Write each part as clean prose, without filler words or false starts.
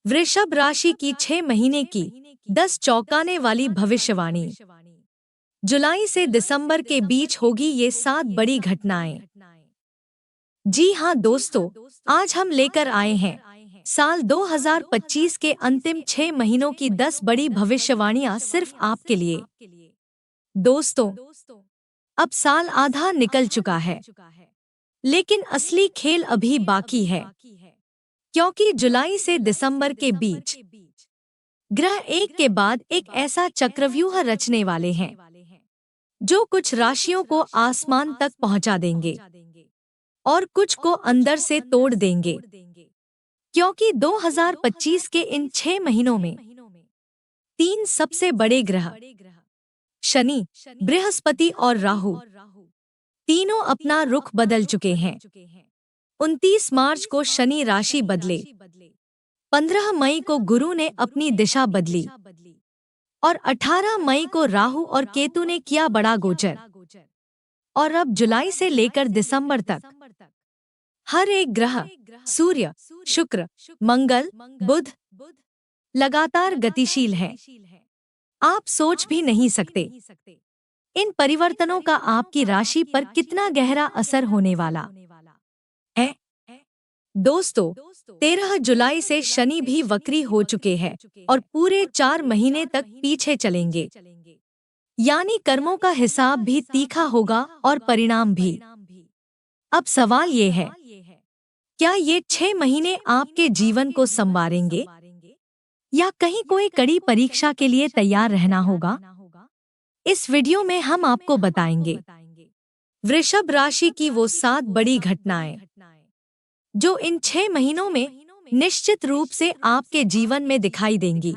वृषभ राशि की 6 महीने की 10 चौंकाने वाली भविष्यवाणी। जुलाई से दिसंबर के बीच होगी ये 7 बड़ी घटनाएं। जी हाँ दोस्तों, आज हम लेकर आए हैं साल 2025 के अंतिम 6 महीनों की 10 बड़ी भविष्यवाणियां सिर्फ आपके लिए। दोस्तों, अब साल आधा निकल चुका है, लेकिन असली खेल अभी बाकी है, क्योंकि जुलाई से दिसंबर के बीच ग्रह एक के बाद एक ऐसा चक्रव्यूह रचने वाले हैं जो कुछ राशियों को आसमान तक पहुंचा देंगे और कुछ को अंदर से तोड़ देंगे। क्योंकि 2025 के इन 6 महीनों में 3 सबसे बड़े ग्रह शनि, बृहस्पति और राहु तीनों अपना रुख बदल चुके हैं। 29 मार्च को शनि राशि बदले, 15 मई को गुरु ने अपनी दिशा बदली और 18 मई को राहु और केतु ने किया बड़ा गोचर। और अब जुलाई से लेकर दिसंबर तक हर एक ग्रह सूर्य, शुक्र, मंगल, बुध लगातार गतिशील है। आप सोच भी नहीं सकते इन परिवर्तनों का आपकी राशि पर कितना गहरा असर होने वाला है। दोस्तों, 13 जुलाई से शनि भी वक्री हो चुके हैं और पूरे 4 महीने तक पीछे चलेंगे। यानी कर्मों का हिसाब भी तीखा होगा और परिणाम भी। अब सवाल ये है, क्या ये 6 महीने आपके जीवन को संवारेंगे या कहीं कोई कड़ी परीक्षा के लिए तैयार रहना होगा? इस वीडियो में हम आपको बताएंगे वृषभ राशि की वो 7 बड़ी घटनाएं जो इन 6 महीनों में निश्चित रूप से आपके जीवन में दिखाई देंगी।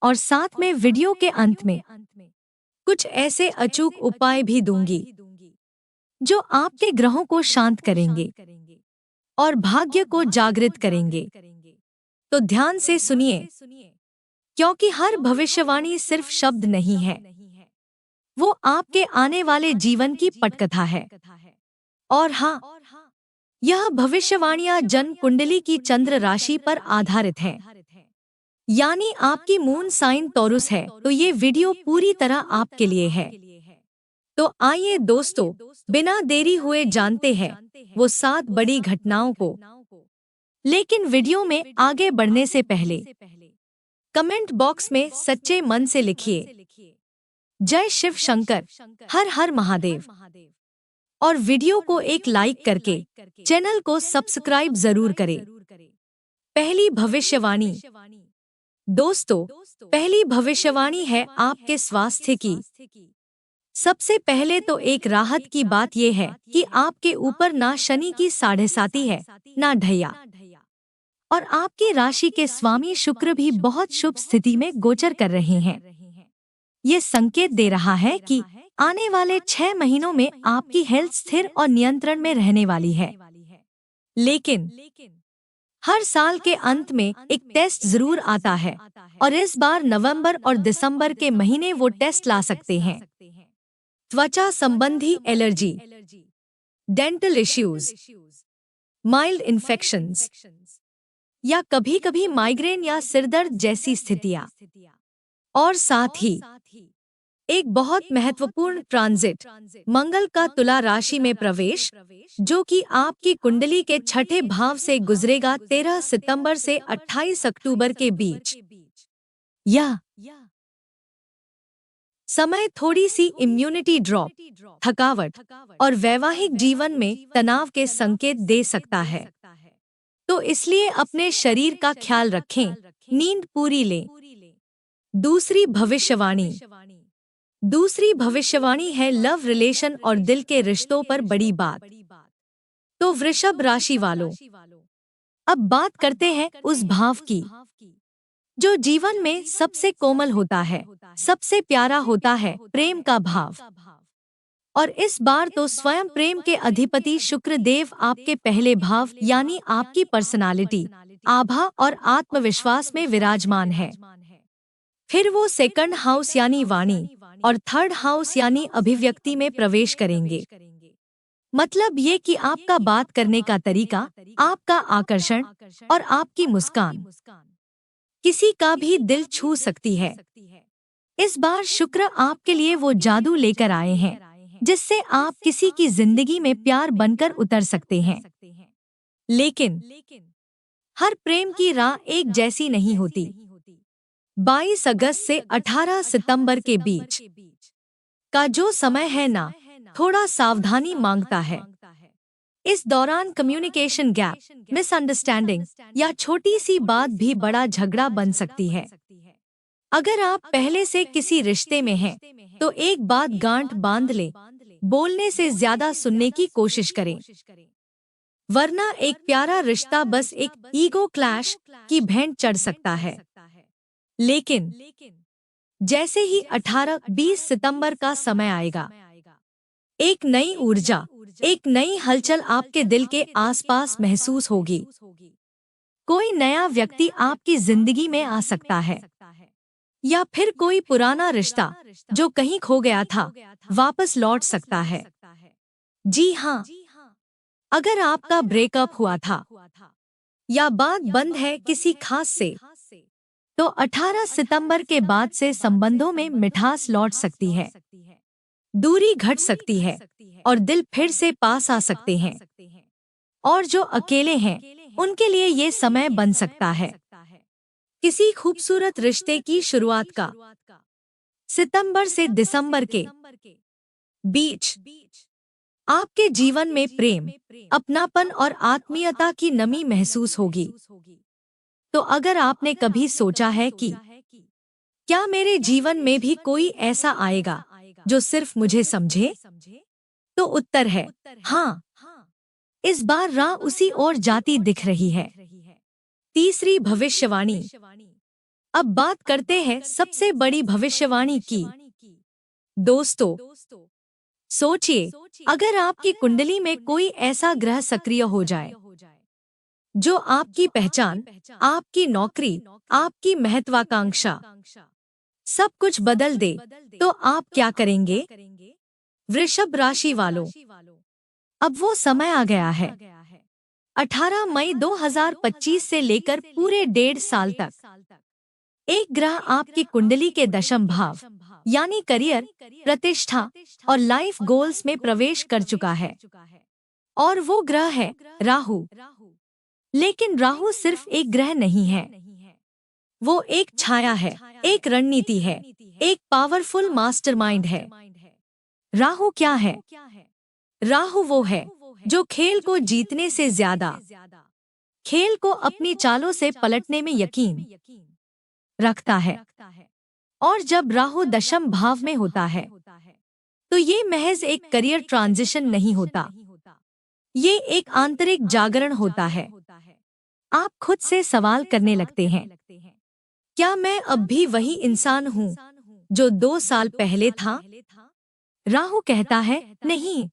और साथ में वीडियो के अंत में कुछ ऐसे अचूक उपाय भी दूंगी जो आपके ग्रहों को शांत करेंगे और भाग्य को जागृत करेंगे। तो ध्यान से सुनिए, क्योंकि हर भविष्यवाणी सिर्फ शब्द नहीं है, वो आपके आने वाले जीवन की पटकथा है। और हाँ, यह भविष्यवाणियां जन्म कुंडली की चंद्र राशि पर आधारित हैं। यानी आपकी मून साइन टॉरस है, तो ये वीडियो पूरी तरह आपके लिए है। तो आइए दोस्तों, बिना देरी हुए जानते हैं वो 7 बड़ी घटनाओं को। लेकिन वीडियो में आगे बढ़ने से पहले कमेंट बॉक्स में सच्चे मन से लिखिए जय शिव शंकर, हर हर महादेव, और वीडियो को एक लाइक करके चैनल को सब्सक्राइब जरूर करें। पहली भविष्यवाणी। दोस्तों, पहली भविष्यवाणी है आपके स्वास्थ्य की। सबसे पहले तो एक राहत की बात यह है कि आपके ऊपर ना शनि की 7.5 है, ना ढैया, और आपकी राशि के स्वामी शुक्र भी बहुत शुभ स्थिति में गोचर कर रहे हैं। ये संकेत दे रहा है कि आने वाले 6 महीनों में आपकी हेल्थ स्थिर और नियंत्रण में रहने वाली है। लेकिन हर साल के अंत में एक टेस्ट जरूर आता है, और इस बार नवंबर और दिसंबर के महीने वो टेस्ट ला सकते हैं। त्वचा संबंधी allergy, dental issues, mild infections, या कभी-कभी माइग्रेन या सिरदर्द जैसी स्थितियां। और साथ ही एक बहुत महत्वपूर्ण ट्रांजिट, मंगल का तुला राशि में प्रवेश, जो कि आपकी कुंडली के 6ठे भाव से गुजरेगा 13 सितंबर से 28 अक्टूबर के बीच। यह समय थोड़ी सी इम्यूनिटी ड्रॉप, थकावट और वैवाहिक जीवन में तनाव के संकेत दे सकता है। तो इसलिए अपने शरीर का ख्याल रखें, नींद पूरी लें। दूसरी भविष्यवाणी है लव रिलेशन और दिल के रिश्तों पर बड़ी बात। तो वृषभ राशि वालों, अब बात करते हैं उस भाव की जो जीवन में सबसे कोमल होता है, सबसे प्यारा होता है, प्रेम का भाव। और इस बार तो स्वयं प्रेम के अधिपति शुक्र देव आपके पहले भाव यानी आपकी पर्सनालिटी, आभा और आत्मविश्वास में विराजमान है। फिर वो सेकंड हाउस यानी वाणी और थर्ड हाउस यानी अभिव्यक्ति में प्रवेश करेंगे। मतलब ये कि आपका बात करने का तरीका, आपका आकर्षण और आपकी मुस्कान किसी का भी दिल छू सकती है। इस बार शुक्र आपके लिए वो जादू लेकर आए हैं जिससे आप किसी की जिंदगी में प्यार बनकर उतर सकते हैं। लेकिन हर प्रेम की राह एक जैसी नहीं होती। 22 अगस्त से 18 सितंबर के बीच का जो समय है ना, थोड़ा सावधानी मांगता है। इस दौरान कम्युनिकेशन गैप, मिसअंडरस्टैंडिंग या छोटी सी बात भी बड़ा झगड़ा बन सकती है। अगर आप पहले से किसी रिश्ते में हैं, तो एक बात गांठ बांध ले, बोलने से ज्यादा सुनने की कोशिश करें, वरना एक प्यारा रिश्ता बस एक ईगो क्लैश की भेंट चढ़ सकता है। लेकिन जैसे ही 18-20 सितंबर का समय आएगा, एक नई ऊर्जा, एक नई हलचल आपके दिल के आसपास महसूस होगी। कोई नया व्यक्ति आपकी जिंदगी में आ सकता है, या फिर कोई पुराना रिश्ता जो कहीं खो गया था, वापस लौट सकता है। जी हाँ, अगर आपका ब्रेकअप हुआ था या बात बंद है किसी खास से, तो 18 सितंबर के बाद से संबंधों में मिठास लौट सकती है, दूरी घट सकती है और दिल फिर से पास आ सकते हैं। और जो अकेले हैं, उनके लिए ये समय बन सकता है किसी खूबसूरत रिश्ते की शुरुआत का। सितंबर से दिसंबर के बीच आपके जीवन में प्रेम, अपनापन और आत्मीयता की नमी महसूस होगी। तो अगर आपने कभी सोचा है कि क्या मेरे जीवन में भी कोई ऐसा आएगा जो सिर्फ मुझे समझे, तो उत्तर है हाँ। इस बार राह उसी ओर जाती दिख रही है। तीसरी भविष्यवाणी। अब बात करते हैं सबसे बड़ी भविष्यवाणी की। दोस्तों, सोचिए, अगर आपकी कुंडली में कोई ऐसा ग्रह सक्रिय हो जाए जो आपकी पहचान, आपकी नौकरी, आपकी महत्वाकांक्षा सब कुछ बदल दे, तो आप क्या करेंगे? वृषभ राशि वालों, अब वो समय आ गया है। 18 मई 2025 से लेकर पूरे 1.5 साल तक एक ग्रह आपकी कुंडली के दशम भाव यानी करियर, प्रतिष्ठा और लाइफ गोल्स में प्रवेश कर चुका है। और वो ग्रह है राहु। लेकिन राहु सिर्फ एक ग्रह नहीं है, वो एक छाया है, एक रणनीति है, एक पावरफुल मास्टरमाइंड है। राहु क्या है? राहु वो है जो खेल को जीतने से ज्यादा खेल को अपनी चालों से पलटने में यकीन रखता है। और जब राहु दशम भाव में होता है, तो ये महज एक करियर ट्रांजिशन नहीं होता, ये एक आंतरिक जागरण होता है। आप खुद से सवाल करने लगते हैं, क्या मैं अब भी वही इंसान हूँ जो 2 साल पहले था? राहु कहता है नहीं,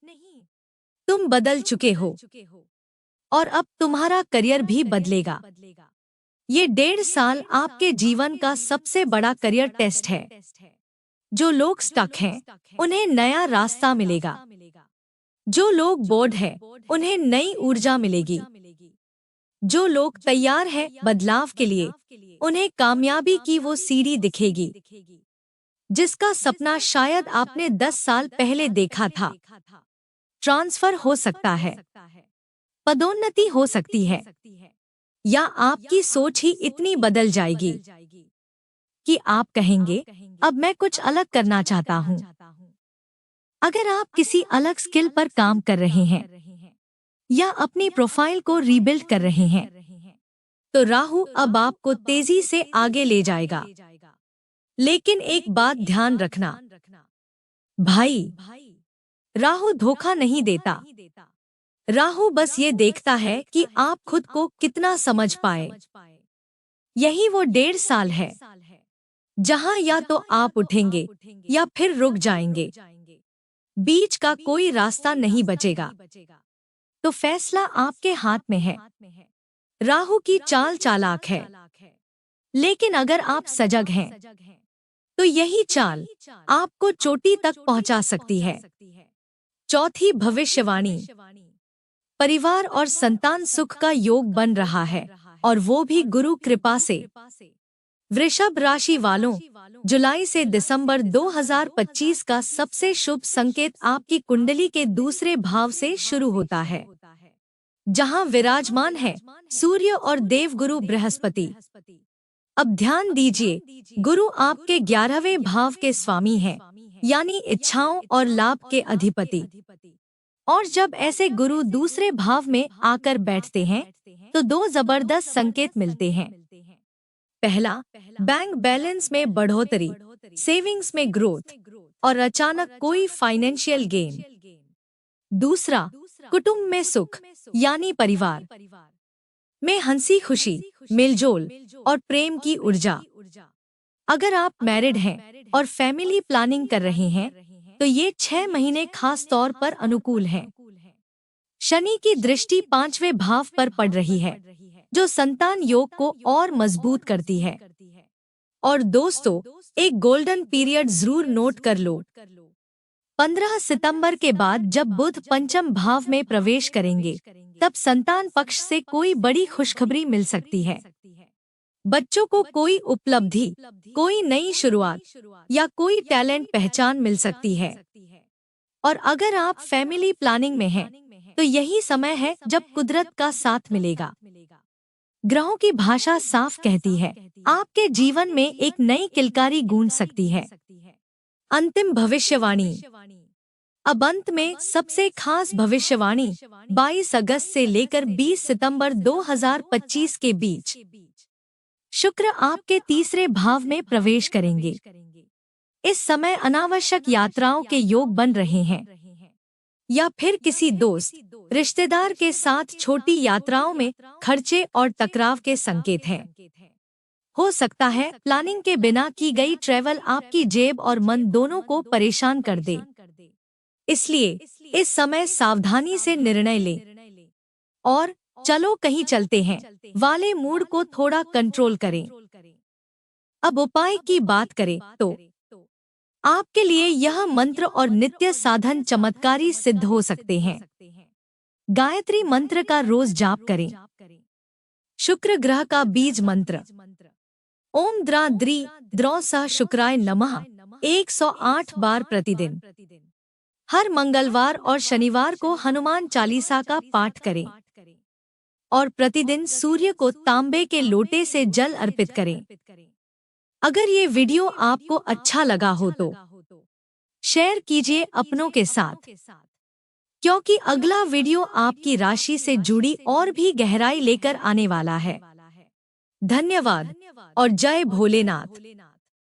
तुम बदल चुके हो और अब तुम्हारा करियर भी बदलेगा। ये 1.5 साल आपके जीवन का सबसे बड़ा करियर टेस्ट है। जो लोग स्टक हैं, उन्हें नया रास्ता मिलेगा। जो लोग बोर्ड हैं, उन्हें नई ऊर्जा मिलेगी। जो लोग तैयार हैं बदलाव के लिए, उन्हें कामयाबी की वो सीढ़ी दिखेगी जिसका सपना शायद आपने 10 साल पहले देखा था। ट्रांसफर हो सकता है, पदोन्नति हो सकती है, या आपकी सोच ही इतनी बदल जाएगी कि आप कहेंगे, अब मैं कुछ अलग करना चाहता हूँ। अगर आप किसी अलग स्किल पर काम कर रहे हैं या अपनी प्रोफाइल को रीबिल्ड कर रहे हैं, तो राहु अब आपको तेजी से आगे ले जाएगा। लेकिन एक बात ध्यान रखना भाई, राहु धोखा नहीं देता। राहु बस ये देखता है कि आप खुद को कितना समझ पाए। यही वो 1.5 साल है जहां या तो आप उठेंगे या फिर रुक जाएंगे। बीच का कोई रास्ता नहीं बचेगा। तो फैसला आपके हाथ में है। राहु की चाल चालाक है, लेकिन अगर आप सजग हैं, तो यही चाल आपको चोटी तक पहुंचा सकती है। चौथी भविष्यवाणी, परिवार और संतान सुख का योग बन रहा है, और वो भी गुरु कृपा से। वृषभ राशि वालों, जुलाई से दिसंबर 2025 का सबसे शुभ संकेत आपकी कुंडली के दूसरे भाव से शुरू होता है, जहां विराजमान है सूर्य और देवगुरु बृहस्पति। अब ध्यान दीजिए, गुरु आपके 11वें भाव के स्वामी हैं, यानी इच्छाओं और लाभ के अधिपति। और जब ऐसे गुरु दूसरे भाव में आकर बैठते हैं तो दो जबरदस्त संकेत मिलते हैं। पहला, बैंक बैलेंस में बढ़ोतरी, सेविंग्स में ग्रोथ और अचानक कोई फाइनेंशियल गेन। दूसरा, कुटुंब में सुख, यानी परिवार में हंसी खुशी, मेलजोल और प्रेम की ऊर्जा। अगर आप मैरिड हैं और फैमिली प्लानिंग कर रहे हैं तो ये 6 महीने खास तौर पर अनुकूल हैं। शनि की दृष्टि 5वें भाव पर पड़ रही है, जो संतान योग को और मजबूत करती है। और दोस्तों, एक गोल्डन पीरियड जरूर नोट कर लो। 15 सितंबर के बाद जब बुध पंचम भाव में प्रवेश करेंगे, तब संतान पक्ष से कोई बड़ी खुशखबरी मिल सकती है। बच्चों को कोई उपलब्धि, कोई नई शुरुआत या कोई टैलेंट पहचान मिल सकती है। और अगर आप फैमिली प्लानिंग में हैं, तो यही समय है जब कुदरत का साथ मिलेगा। ग्रहों की भाषा साफ कहती है, आपके जीवन में एक नई किलकारी गूंज सकती है। अंतिम भविष्यवाणी। अब अंत में सबसे खास भविष्यवाणी 22 अगस्त से लेकर 20 सितंबर 2025 के बीच। शुक्र आपके तीसरे भाव में प्रवेश करेंगे। इस समय अनावश्यक यात्राओं के योग बन रहे हैं, या फिर किसी दोस्त, रिश्तेदार के साथ छोटी यात्राओं में खर्चे और टकराव के संकेत हैं। हो सकता है प्लानिंग के बिना की गई ट्रैवल आपकी जेब और मन दोनों को परेशान कर दे। इसलिए इस समय सावधानी से निर्णय लें और चलो कहीं चलते हैं वाले मूड को थोड़ा कंट्रोल करें। अब उपाय की बात करें तो आपके लिए यह मंत्र और नित्य साधन चमत्कारी सिद्ध हो सकते हैं। गायत्री मंत्र का रोज जाप करें। शुक्र ग्रह का बीज मंत्र ओम द्रा द्री द्रौ सह शुक्राय नमः 108 बार प्रतिदिन। हर मंगलवार और शनिवार को हनुमान चालीसा का पाठ करें और प्रतिदिन सूर्य को तांबे के लोटे से जल अर्पित करें। अगर ये वीडियो आपको अच्छा लगा हो तो शेयर कीजिए अपनों के साथ, क्योंकि अगला वीडियो आपकी राशि से जुड़ी और भी गहराई लेकर आने वाला है। धन्यवाद और जय भोलेनाथ।